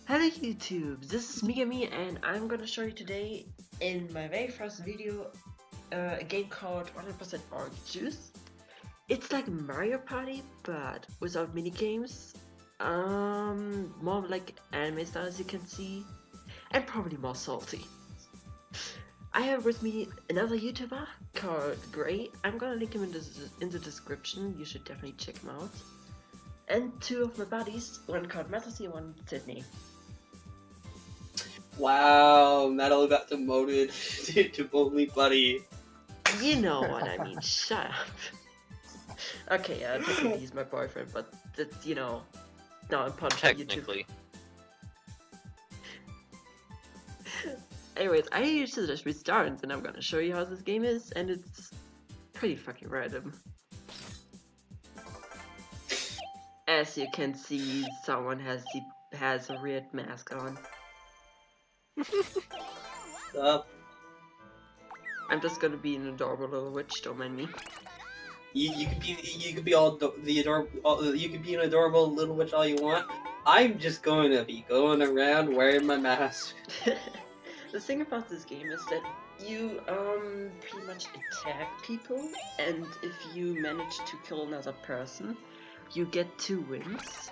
Hello YouTube, this is Megami and I'm gonna show you today in my very first video a game called 100% Orange Juice. It's like Mario Party but without minigames, more like anime style as you can see, and probably more salty. I have with me another YouTuber called Gray. I'm gonna link him in the description, you should definitely check him out. And two of my buddies, one called Matasi and one Sydney. Wow, Metal got demoted to only buddy. You know what I mean, shut up. Okay, technically he's my boyfriend, but that's, not important for YouTube. Technically. Anyways, I usually just restart and then I'm gonna show you how this game is, and it's pretty fucking random. As you can see, someone has a weird mask on. Up. I'm just gonna be an adorable little witch, don't mind me. You could be all the adorable. You could be an adorable little witch all you want. I'm just going to be going around wearing my mask. The thing about this game is that you pretty much attack people, and if you manage to kill another person, you get 2 wins.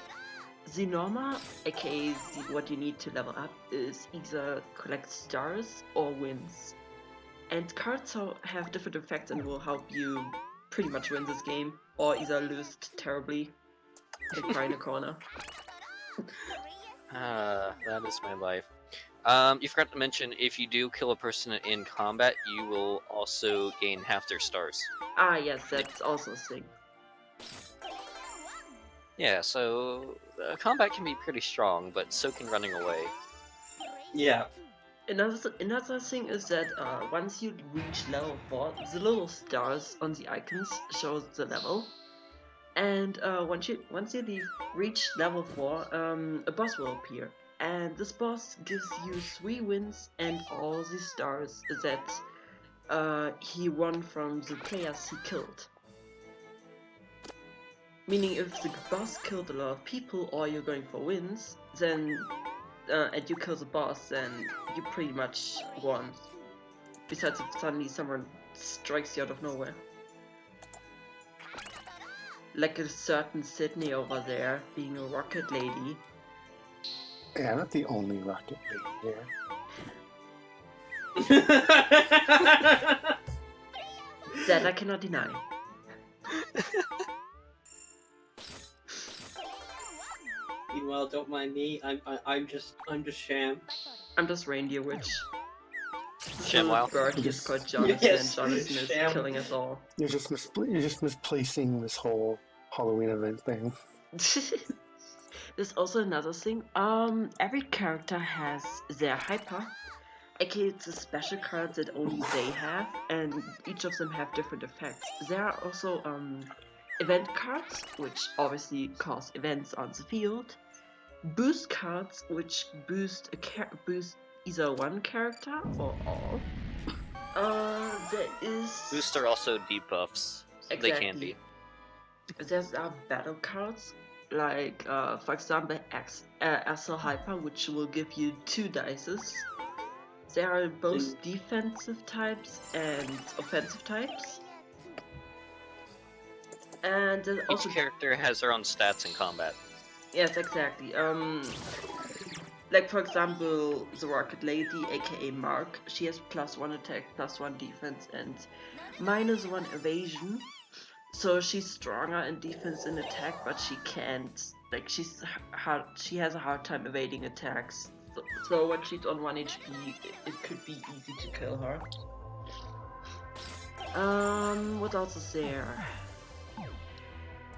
The norma, aka what you need to level up, is either collect stars or wins. And cards have different effects and will help you pretty much win this game, or either lose terribly and cry in a corner. That is my life. You forgot to mention, if you do kill a person in combat, you will also gain half their stars. Ah yes, that's also a thing. Yeah, so combat can be pretty strong, but so can running away. Yeah. Another thing is that once you reach level 4, the little stars on the icons show the level. And once you reach level 4, a boss will appear. And this boss gives you 3 wins and all the stars that he won from the players he killed. Meaning if the boss killed a lot of people or you're going for wins, then and you kill the boss, then you pretty much won. Besides if suddenly someone strikes you out of nowhere. Like a certain Sydney over there, being a rocket lady. Yeah, I'm not the only rocket lady here. That I cannot deny. Meanwhile, don't mind me. I'm just Sham. I'm just Reindeer Witch. ShamWow. Bird is called Jonathan, Yes, and Jonathan is Sham. killing us all. You're just misplacing this whole Halloween event thing. There's also another thing. Every character has their hyper. aka it's a special card that only they have, and each of them have different effects. There are also event cards, which obviously cause events on the field. Boost cards, which boost either one character or all. There is Boosts are also debuffs. They can be. There's battle cards, like for example Axel Hyper, which will give you 2 dices. There are both defensive types and offensive types. And there's also Each character has their own stats in combat. yes, exactly. Like for example, the Rocket Lady, aka Mark, she has +1 attack, +1 defense, and -1 evasion. So she's stronger in defense and attack, but she can't. Like she has a hard time evading attacks. So when she's on 1 HP, it could be easy to kill her. What else is there?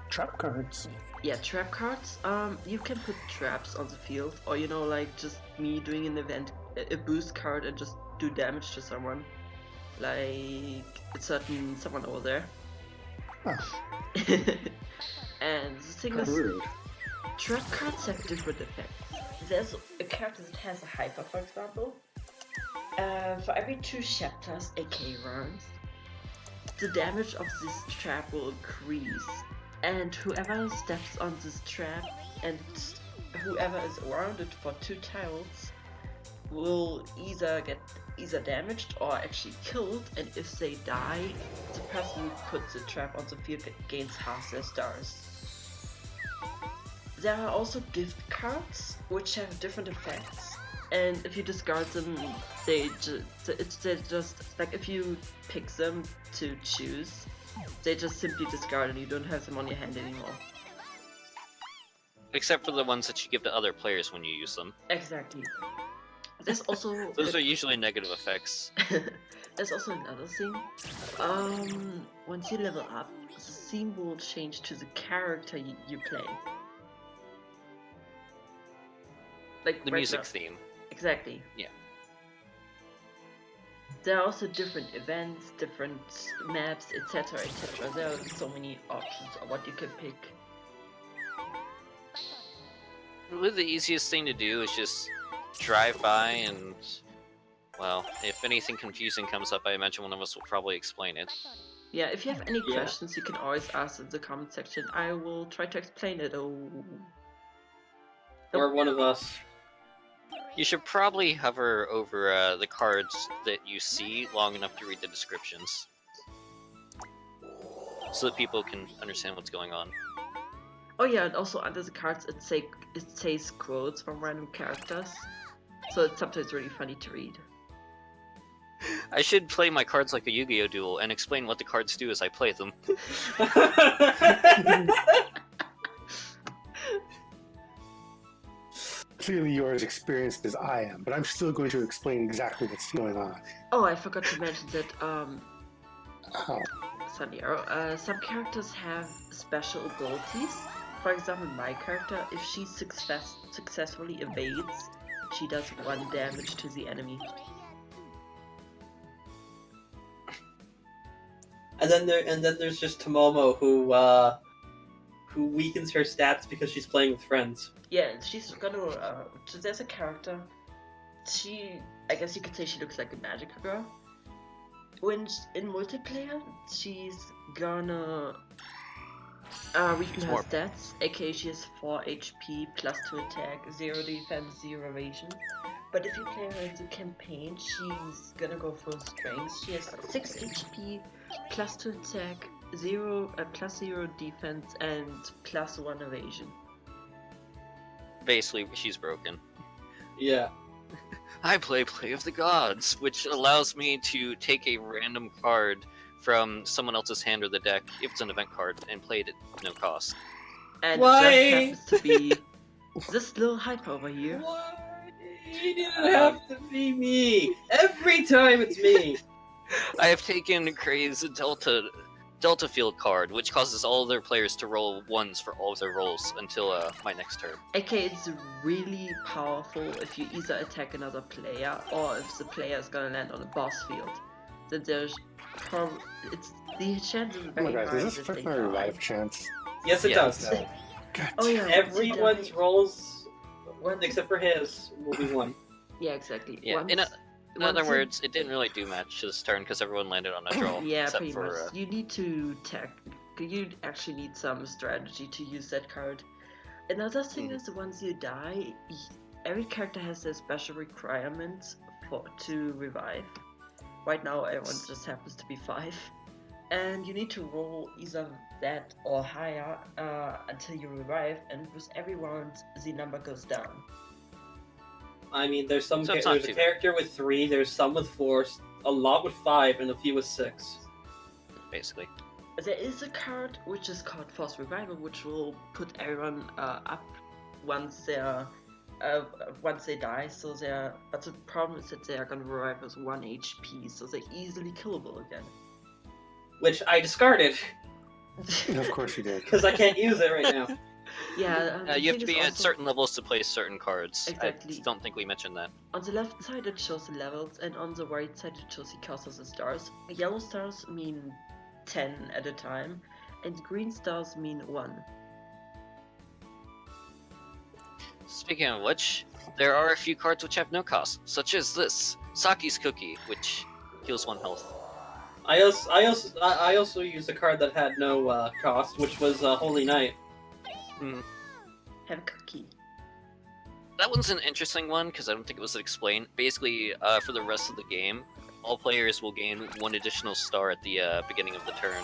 Trap cards. Yeah, trap cards. You can put traps on the field, or like just me doing an event, a boost card, and just do damage to someone, like someone over there. Oh, And the thing is, rude. trap cards have different effects. There's a character that has a hyper, for example. For every 2 chapters, aka rounds, the damage of this trap will increase. And whoever steps on this trap and whoever is around it for 2 tiles will either get damaged or actually killed, and if they die, the person who puts the trap on the field gains half their stars. There are also gift cards, which have different effects, and if you discard them, they just like if you pick them to choose, they just simply discard and you don't have them on your hand anymore. Except for the ones that you give to other players when you use them. Exactly. There's also Those are usually negative effects. there's also another thing. Once you level up, the theme will change to the character you play. Like The right music now. theme. Exactly. Yeah. There are also different events, different maps, etc., etc. There are so many options of what you can pick. Really, the easiest thing to do is just drive by and, well, if anything confusing comes up, I imagine one of us will probably explain it. Yeah, if you have any Yeah. questions, you can always ask in the comment section. I will try to explain it. Oh. Or one of us. You should probably hover over the cards that you see long enough to read the descriptions, so that people can understand what's going on. Oh yeah, and also under the cards it says quotes from random characters, so it's sometimes really funny to read. I should play my cards like a Yu-Gi-Oh! Duel and explain what the cards do as I play them. Clearly you're as experienced as I am, but I'm still going to explain exactly what's going on. Oh, I forgot to mention that Oh, Sandiaro, some characters have special abilities. For example, my character, if she successfully evades, she does 1 damage to the enemy. And then there's just Tomomo who weakens her stats because she's playing with friends. Yeah, and she's gonna. So there's a character. I guess you could say she looks like a magical girl. When in multiplayer, she's gonna weaken her more- stats. AKA, she has 4 HP, plus 2 attack, 0 defense, 0 evasion. But if you play her in the campaign, she's gonna go full strength. She has 6 HP, plus 2 attack, plus 0 defense, and plus 1 evasion. Basically, she's broken. Yeah. I play Play of the Gods, which allows me to take a random card from someone else's hand or the deck, if it's an event card, and play it at no cost. And Why? it just happens to be this little hype over here. Why? It didn't have to be me. Every time it's me. I have taken Kray's Delta Field card, which causes all their players to roll 1s for all of their rolls until my next turn. Okay, it's really powerful if you either attack another player or if the player is gonna land on a boss field. Then there's the chances are oh my very god, high does this that affect they my die. revive chance? Yes, it Yeah. does. No. God Oh yeah, Everyone's rolls, Once- except for his, will be 1. Yeah, exactly. Yeah, Once- in other once words, it didn't really do much this turn because everyone landed on a draw. yeah, except pretty for, much. You need to you actually need some strategy to use that card. Another thing is once you die, every character has their special requirements to revive. Right now, everyone just happens to be 5, and you need to roll either that or higher until you revive. And with every round, the number goes down. I mean, there's So it's not there's a too bad. character with 3, there's some with 4, a lot with 5, and a few with 6. basically. There is a card which is called Force Revival, which will put everyone up once they die. But the problem is that they are gonna revive with 1 HP, so they're easily killable again. Which I discarded, Of course you did. because I can't use it right now. Yeah, the You have thing to is be at also- certain levels to play certain cards. Exactly. I don't think we mentioned that. On the left side it shows the levels, and on the right side it shows the cost of the stars. Yellow stars mean 10 at a time, and green stars mean 1. Speaking of which, there are a few cards which have no cost, such as this, Saki's Cookie, which heals 1 health. I also used a card that had no cost, which was Holy Knight. Have a cookie. that one's an interesting one because I don't think it was explained. Basically, for the rest of the game, all players will gain 1 additional star at the beginning of the turn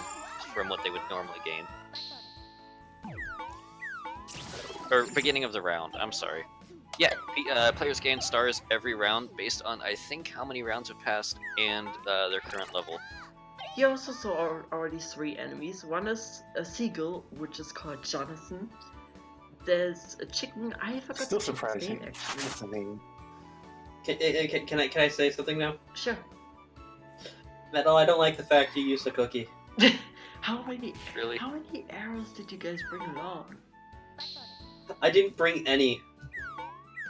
from what they would normally gain. Or beginning of the round, I'm sorry. Yeah, players gain stars every round based on, I think, how many rounds have passed and their current level. You also saw already 3 enemies. One is a seagull, which is called Jonathan. There's a chicken. I forgot Still the chicken's surprising. name, actually. That's the name. Can I say something now? Sure. Metal, I don't like the fact you used a cookie. How many arrows did you guys bring along? I didn't bring any.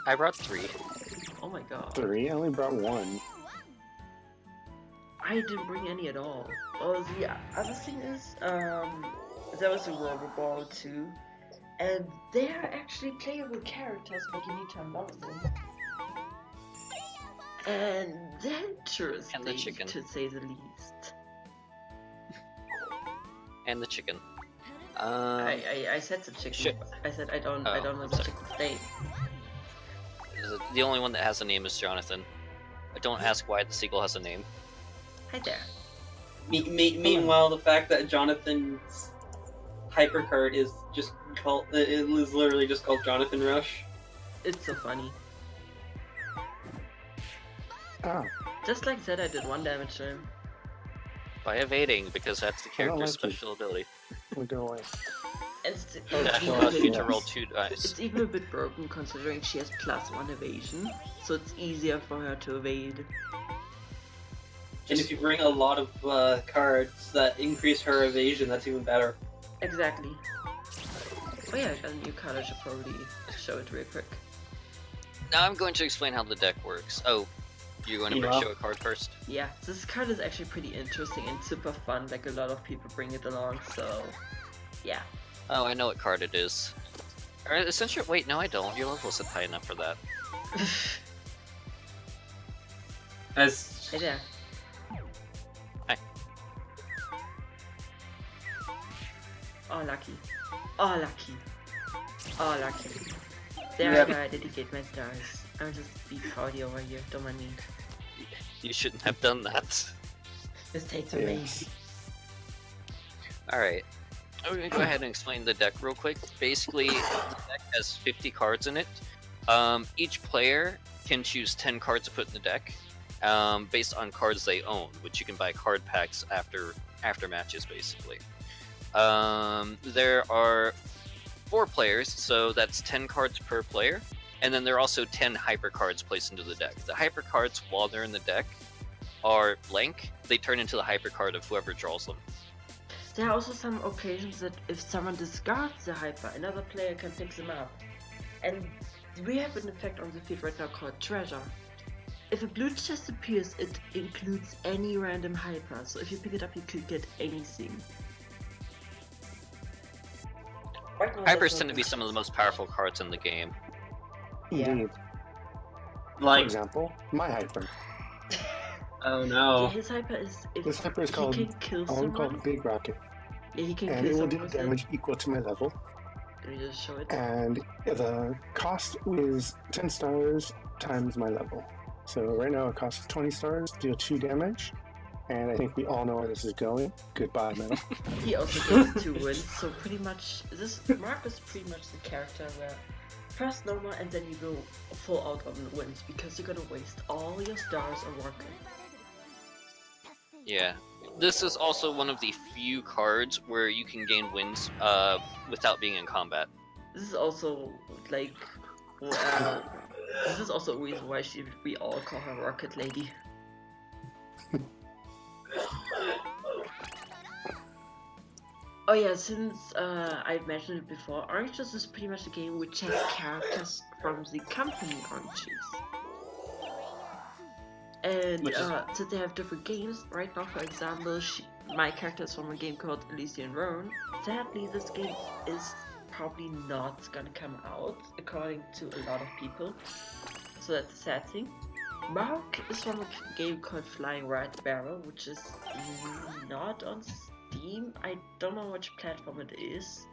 I brought 3. Oh my god. 3? I only brought 1. I didn't bring any at all. Oh, the other thing is, there was a Rollerball too, and they are actually playable characters, but you need to unlock them. And they're interesting, And the chicken. to say the least. And the chicken. I said the chicken. Shit. I said I don't Oh, know the sorry. chicken's name. The only one that has a name is Jonathan. Don't ask why the seagull has a name. Hi there. Meanwhile, the fact that Jonathan's hypercard is just called, it is literally just called Jonathan Rush. It's so funny. Ah, Just like that, I did 1 damage to him. By evading, because that's the don't character's like it. special ability. we'll go away. And it's, That even a allows you bit- to roll 2 dice. it's even a bit broken considering she has +1 evasion, so it's easier for her to evade. And if you bring a lot of cards that increase her evasion, that's even better. Exactly. Oh yeah, I got a new card. I should probably show it real quick. Now I'm going to explain how the deck works. Oh, you're going to Yeah. show a card first? Yeah, this card is actually pretty interesting and super fun. Like, a lot of people bring it along, so yeah. Oh, I know what card it is. Essentially, wait, no I don't. Your level isn't high enough for that. As Hey there. Hi. Oh, lucky. Oh, lucky. Oh, lucky. There Yep. I dedicate my stars. I'm just be proud over here, don't mind me. You shouldn't have done that. Mistakes are made. Yes. Alright. I'm going to go ahead and explain the deck real quick. Basically, the deck has 50 cards in it. Each player can choose 10 cards to put in the deck, based on cards they own, which you can buy card packs after matches, basically. There are 4 players, so that's 10 cards per player, and then there are also 10 hyper cards placed into the deck. The hyper cards, while they're in the deck, are blank. They turn into the hyper card of whoever draws them. There are also some occasions that if someone discards the hyper, another player can pick them up. And we have an effect on the field right now called Treasure. If a blue chest appears, it includes any random hyper, so if you pick it up, you could get anything. Right now, Hypers there's tend to be some of the most powerful cards in the game. Yeah. Indeed. For like, example, my hyper. oh Yeah, no. his hyper is if This hyper is he called, can kill one someone. called Big Rocket, Yeah, he can and it kill will someone do with it. damage equal to my level. Let me just show it. And the cost is 10 stars times my level. So right now it costs 20 stars, deal 2 damage, and I think we all know where this is going. Goodbye, Metal. He also gets 2 wins, so pretty much this Mark is pretty much the character where first normal and then you go full out on the wins because you're gonna waste all your stars on rocket. Yeah. This is also one of the few cards where you can gain wins without being in combat. This is also like this is also a reason why we all call her Rocket Lady. Oh yeah, since I've mentioned it before, Orange Juice is pretty much a game which has characters from the company Orange Juice. And Which is- since they have different games, right now for example, my character is from a game called Elysian Roan. Sadly, this game is probably not gonna come out, according to a lot of people. So that's a sad thing. Mark is from a game called Flying Red Barrel, which is not on Steam. I don't know which platform it is.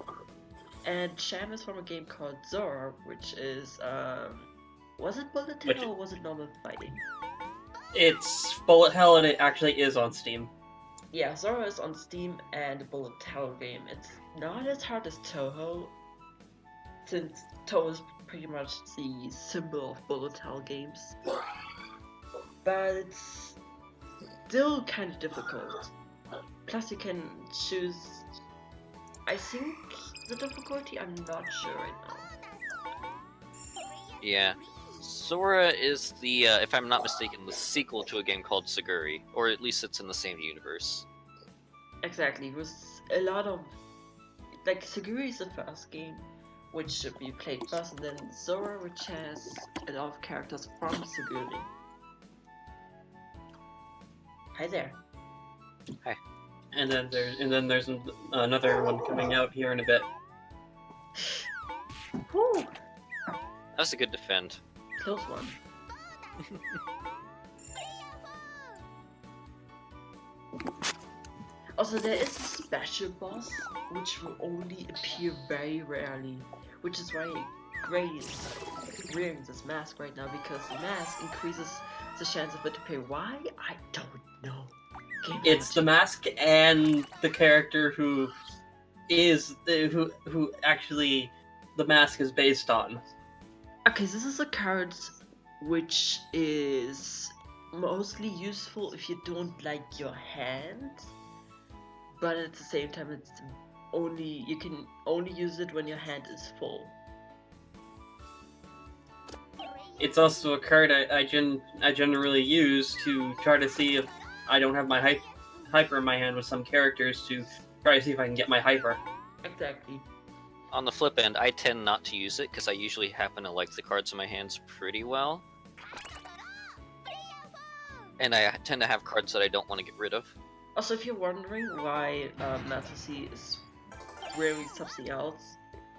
And Sham is from a game called Zora, which is Was it bullet Which- hell or was it normal fighting? It's bullet hell, and it actually is on Steam. Yeah, Zora is on Steam and the bullet hell game. It's not as hard as Touhou, since Touhou is pretty much the symbol of bullet hell games. But it's still kind of difficult. Plus you can choose, I think, the difficulty, I'm not sure right now. Yeah. Sora is the, if I'm not mistaken, the sequel to a game called Saguri, or at least it's in the same universe. Exactly, with a lot of, like, Saguri is the first game, which should be played first, and then Zora, which has a lot of characters from Saguri. Hi there. And then there's another one coming out here in a bit. Whew, That's a good defend. close one. Also, there is a special boss, which will only appear very rarely, which is why Gray is wearing this mask right now, because the mask increases the chance of it to appear. Why? I don't know. Game It's the mask and the character who actually the mask is based on. Okay, this is a card which is mostly useful if you don't like your hand, but at the same time you can only use it when your hand is full. It's also a card I generally use to try to see if I don't have my hyper in my hand with some characters, to try to see if I can get my hyper. Exactly. On the flip end, I tend not to use it because I usually happen to like the cards in my hands pretty well. And I tend to have cards that I don't want to get rid of. Also, if you're wondering why Matsusi is wearing something else,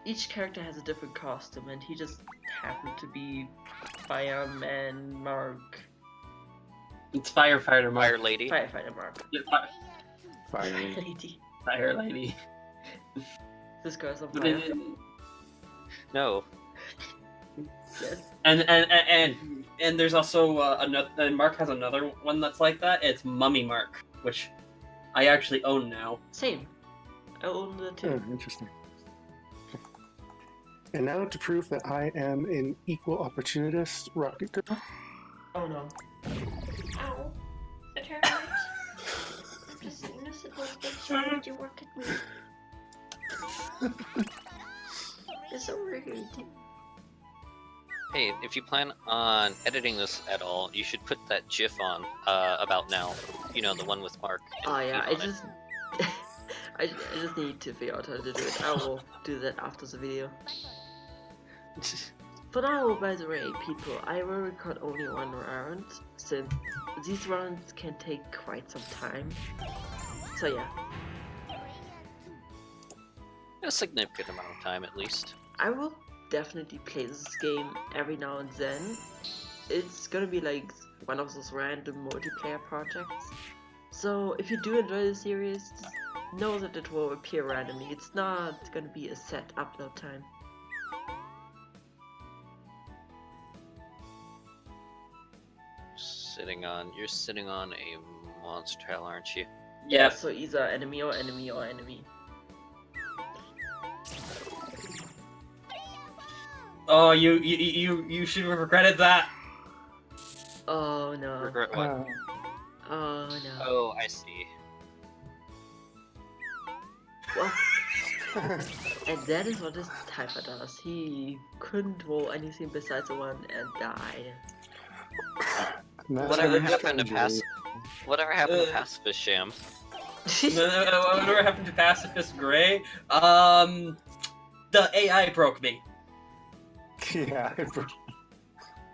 each character has a different costume, and he just happened to be Fireman Mark. It's Firefighter Mark. Fire Lady. Firefighter Mark. Yeah, Fire. Lady. Fire Lady. This guy's on fire. No. Yes. And there's also another. And Mark has another one that's like that. It's Mummy Mark, which I actually own now. Same. I own the two. Oh, interesting. And now to prove that I am an equal opportunist, Rocket Girl. Oh no. Ow. It hurts. I'm just an innocent little bitch. Why would you work at me? It's so rude. Hey, if you plan on editing this at all, you should put that GIF on about now. You know, the one with Mark. and Oh yeah, I Pete on just... I just need to figure out how to do it. I will do that after the video. it. For now, by the way, people, I will record only one round, since these rounds can take quite some time. So yeah, A significant amount of time, at least. I will definitely play this game every now and then. It's gonna be like one of those random multiplayer projects. So if you do enjoy the series, just know that it will appear randomly. It's not gonna be a set upload time. You're sitting on a monster tail, aren't you? Yeah. So either enemy or enemy or enemy. Oh, you should have regretted that. Oh no. Regret what? Oh no. Oh, I see. Well, and that is what this Typha does. He couldn't roll anything besides a 1 and died. Whatever happened to Pacifist Sham? Whatever happened to Pacifist Gray? The AI broke me. Yeah.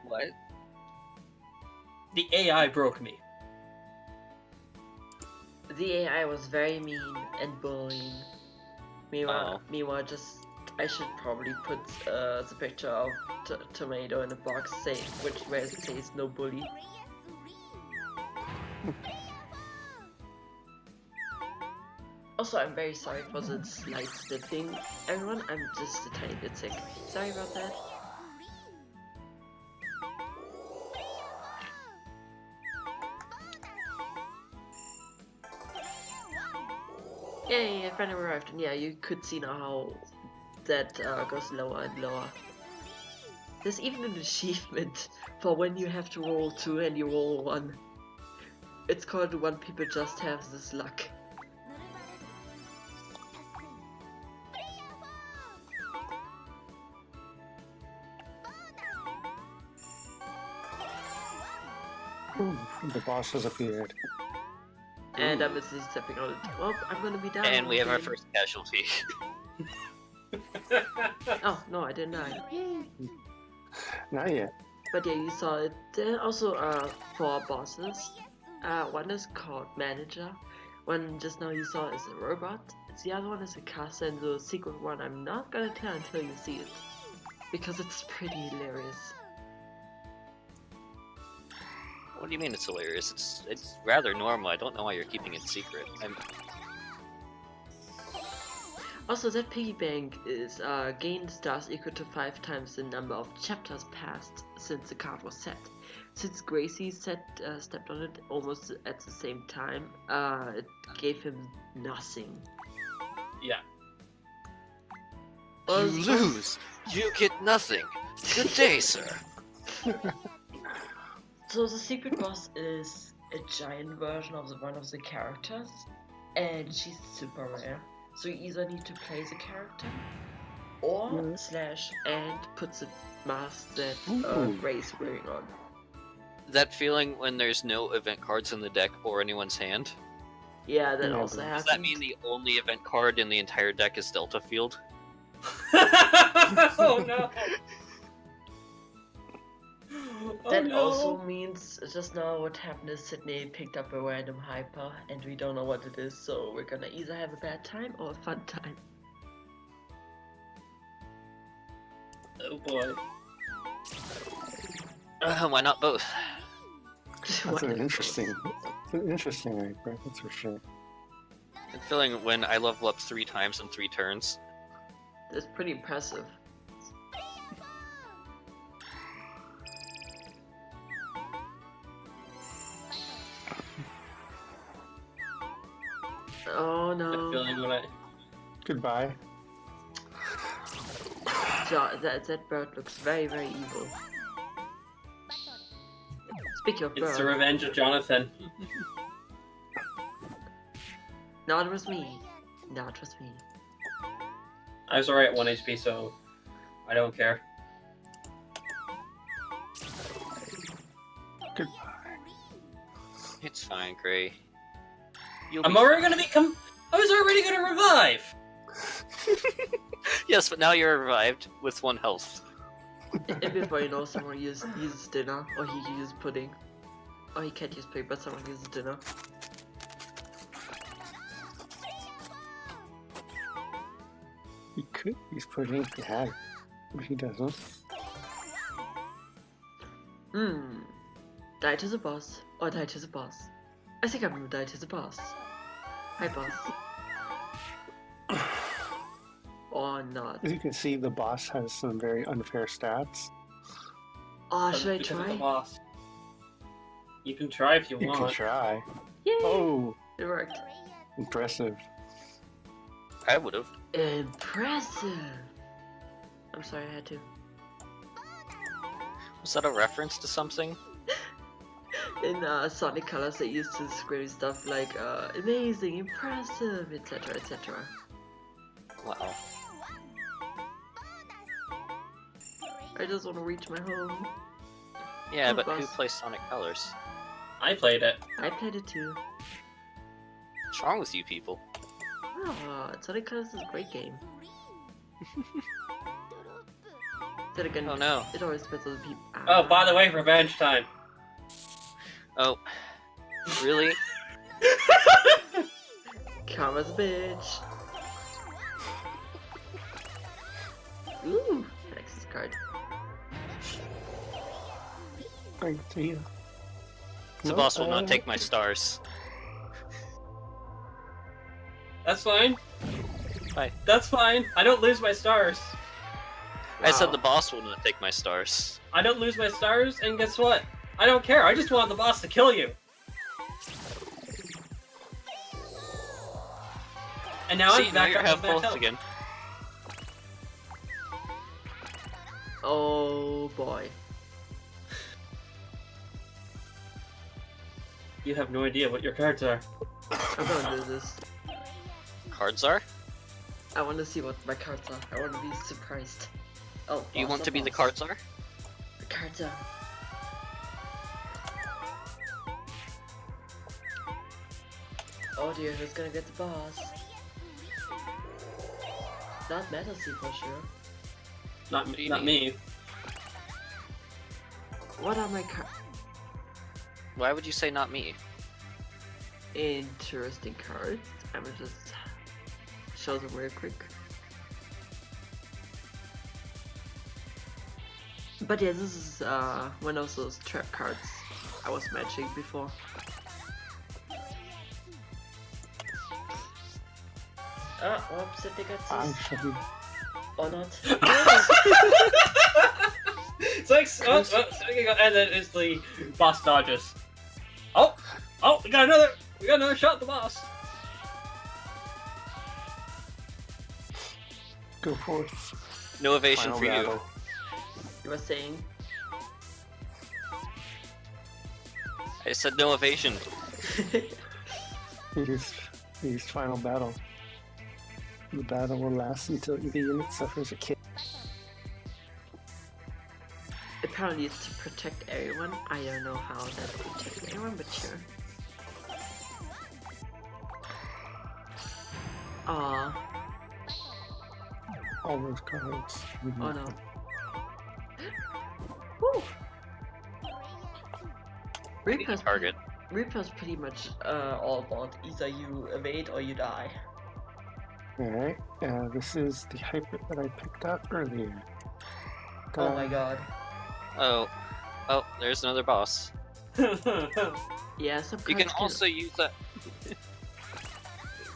What? The AI broke me. The AI was very mean and bullying. Meanwhile, I should probably put the picture of Tomato in a box, where it says no bully. Also, I'm very sorry for the slight sniffing. Everyone, I'm just a tiny bit sick. Sorry about that. Yay, I finally arrived, and yeah, you could see now how that goes lower and lower. There's even an achievement for when you have to roll 2 and you roll 1. It's called One People Just Have This Luck. Ooh, the boss has appeared. And I'm busy stepping on it. Well, I'm gonna be down. And we have our again. first casualty. Oh, no, I didn't die. Yay. Not yet. But yeah, you saw it. There are also 4 bosses. One is called Manager. One just now you saw is a robot. The other one is a caster, and the secret one I'm not gonna tell until you see it. Because it's pretty hilarious. What do you mean it's hilarious? It's rather normal. I don't know why you're keeping it secret. Also, that piggy bank is gain stars equal to 5 times the number of chapters passed since the card was set. Since Gracie stepped on it almost at the same time, it gave him nothing. Yeah. You lose. You get nothing. Good day, sir. So the secret boss is a giant version of one of the characters, and she's super rare. So you either need to play the character, or slash and put the mask that Ray's wearing on. That feeling when there's no event cards in the deck or anyone's hand? Yeah, that Yeah, also but- happens. Does that mean the only event card in the entire deck is Delta Field? Oh no! Oh, That no. also means just now what happened is Sydney picked up a random hyper and we don't know what it is, so we're gonna either have a bad time or a fun time. Oh boy. Why not both? That's an interesting hyper, that's for sure. I'm feeling when I level up 3 times in 3 turns. That's pretty impressive. Oh That no. feeling when I. Goodbye. That bird looks very, very evil. Speaking of It's the bird, revenge of Jonathan. not with me. Not with me. I was alright at 1 HP, so I don't care. Goodbye. It's fine, Gray. I'm already gonna become. I was already gonna revive. Yes, but now you're revived with 1 health. And before you know, someone uses dinner, or he uses pudding. Or he can't use pudding, but someone uses dinner. He could use pudding if he had it, but he doesn't. Die to the boss, or die to the boss. I think I'm gonna die to the boss. Hi, boss. Or not. As you can see, the boss has some very unfair stats. Oh, should I Because of the try? boss. You can try if you You can want. try. Yay! Oh, It worked. impressive. I would've. Impressive! I'm sorry, I had to. Was that a reference to something? In Sonic Colors, they used to scream stuff like amazing, impressive, etc., etc. Wow. I just want to reach my home. Yeah, Oh, but who boss. plays Sonic Colors? I played it. I played it too. What's wrong with you people? Oh, Sonic Colors is a great game. Then again, Oh no. it always depends on the people. Oh, by the way, revenge time. Oh. Really? Karma's a bitch. Ooh, Nexus card. I see you. The boss will not take my stars. That's fine. Bye. That's fine. I don't lose my stars. I said Wow. the boss will not take my stars. I don't lose my stars, and guess what? I don't care. I just want the boss to kill you. And now See, I'm now back you're up half with max health health. again. Oh boy. You have no idea what your cards are. I'm gonna do this. Cards are? I want to see what my cards are. I want to be surprised. Oh, Do you boss, want to be the boss. cards are? The cards are. Oh dear, who's gonna get the boss? Not Metal Sea for sure. Not What do you not mean? me. What are my cards? Why would you say not me? Interesting cards. I'm gonna just show them real quick. But yeah, this is one of those trap cards I was matching before. Ah, whoops, I think that's this. Actually, Or not. It's like, and then it's the boss dodges. Oh, we got another shot at the boss. go forth. No evasion Final for you. battle. You were saying? I said no evasion. Use final battle. The battle will last until the unit suffers a kill. Apparently it's to protect everyone. I don't know how that protects everyone, but sure. Aw. All those cards. Oh no. Woo! Reaper's, Target. Reaper's pretty much all about either you evade or you die. Alright, this is the hyper that I picked up earlier. Oh my god. Oh, there's another boss. Yeah, some You can cards also use that.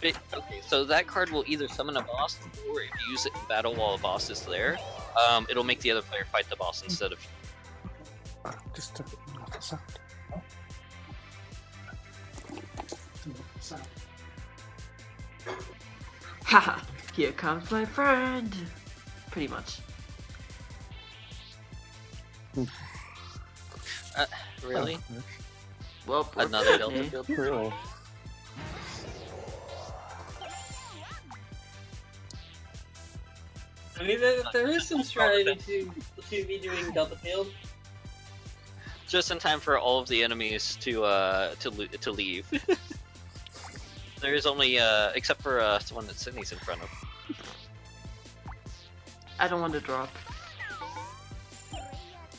Okay, so that card will either summon a boss, or if you use it in battle while a boss is there, it'll make the other player fight the boss instead of you. Just to knock this out. Haha, here comes my friend! Pretty much. Really? Well, Another Delta okay. build? Really? I mean, there is some strategy to be doing Delta Field. Just in time for all of the enemies to leave. There is only except for the one that Sydney's in front of. I don't want to drop.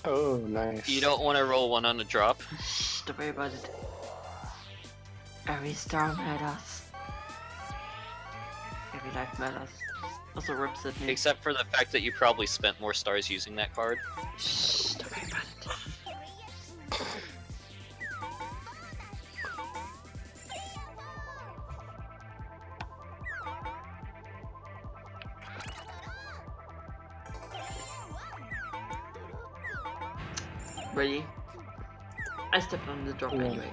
Oh, nice. You don't want to roll one on a drop. Shh, don't worry about it. Every star matters. Every life matters. Also rips at me. Except for the fact that you probably spent more stars using that card. Shh, don't worry about it. Ready? I stepped on the drop Yeah. anyway.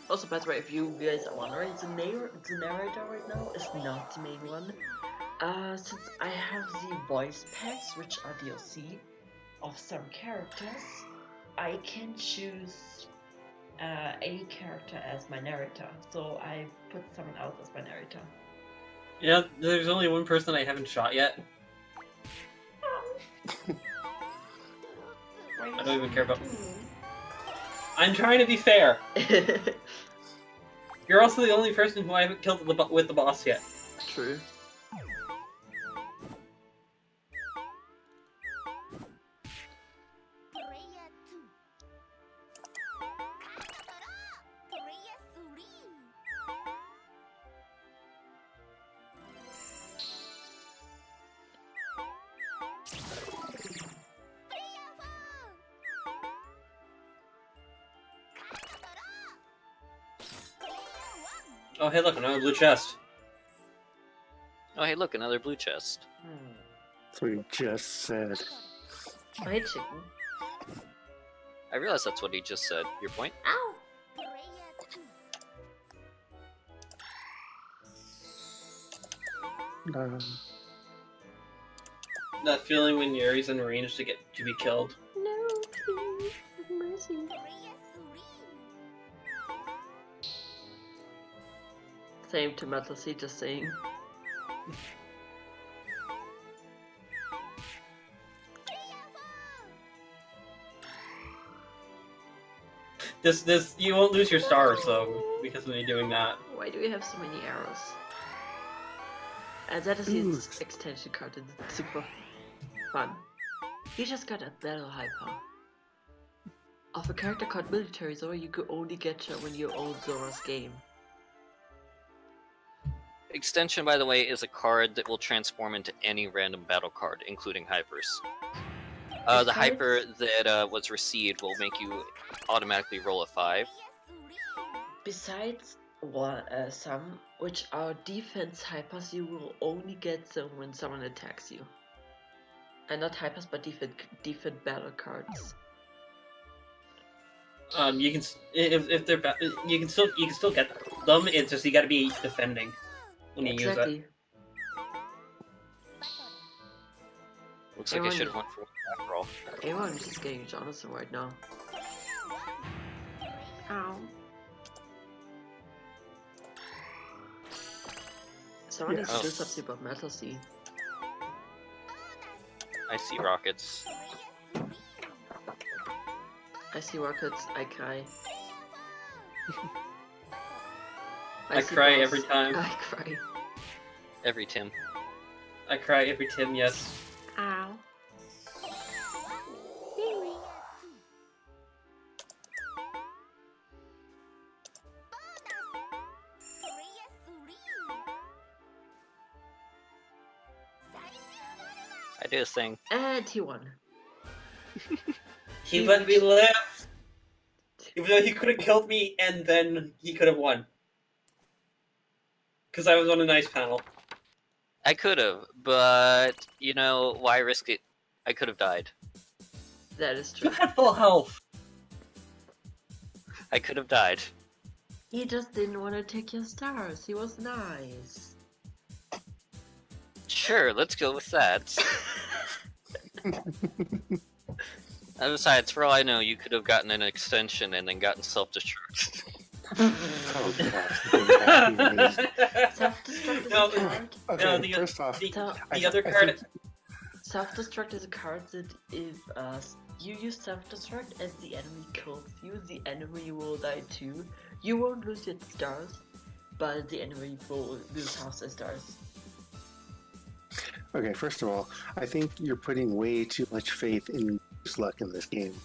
Also, by the way, if you guys are wondering, the narrator right now is not the main one. Since I have the voice packs, which are DLC, of some characters, I can choose a character as my narrator. So I put someone else as my narrator. Yeah, there's only one person I haven't shot yet. I don't even care about. I'm trying to be fair. You're also the only person who I haven't killed with the boss yet. True. Oh, hey, look, another blue chest. Oh, hey, look, another blue chest. That's what you just said. I hate chicken. I realize that's what he just said. Your point? Ow! That feeling when Yuri's in range to be killed. No, please, have mercy. Same to Metal Sea, just saying. This you won't lose your stars though because of me doing that. Why do we have so many arrows? And that is his extension card, and it's super fun. He just got a battle hyper. Of a character called Military Zora, you could only get her when you own Zora's game. Extension, by the way, is a card that will transform into any random battle card, including hypers. The hyper that was received will make you automatically roll a 5. Besides some, which are defense hypers, you will only get them when someone attacks you. And not hypers, but defense battle cards. You can if they're you can still get them. It's just you got to be defending when you use it. Looks like I should have went for one after all. Everyone's just getting Jonathan right now. Ow. Someone needs to do something about Metal Sea. I see rockets. I see rockets, I cry. I see cry balls, every time. I cry. Every Tim. I cry every Tim. Yes. Ow. I did a thing. And he won. He let me live. Even though he could have killed me and then he could have won. Because I was on a nice panel. I could have, but you know, why risk it? I could have died. That is You true. had full health. I could have died. He just didn't want to take your stars. He was nice. Sure, let's go with that. And besides, for all I know, you could have gotten an extension and then gotten self-destruct. Oh, gosh. Self-destruct is No, a card. Okay, No, the- first off, The other card. Self-destruct is a card that if you use self-destruct and the enemy kills you, the enemy will die too. You won't lose your stars, but the enemy will lose half their stars. okay, first of all, I think you're putting way too much faith in luck in this game.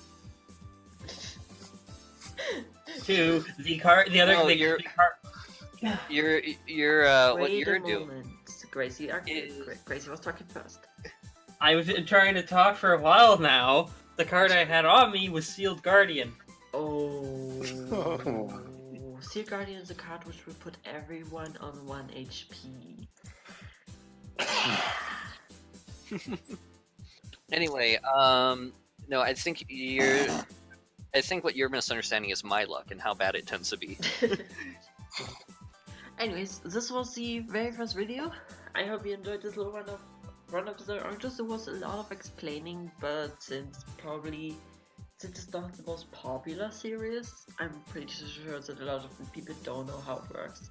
To the card, the other No, the card. You're what Wait you're a doing. moment. Gracie, Is- Gracie was talking first. I was trying to talk for a while now. The card I had on me was Sealed Guardian. Oh. Oh. Seal Guardian is a card which will put everyone on 1 HP. Anyway, no, I think what you're misunderstanding is my luck and how bad it tends to be. Anyways, this was the very first video. I hope you enjoyed this little run of the oranges. There was a lot of explaining, but since it's not the most popular series, I'm pretty sure that a lot of people don't know how it works.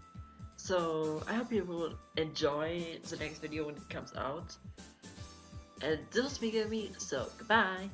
So I hope you will enjoy the next video when it comes out. And this was me, so goodbye!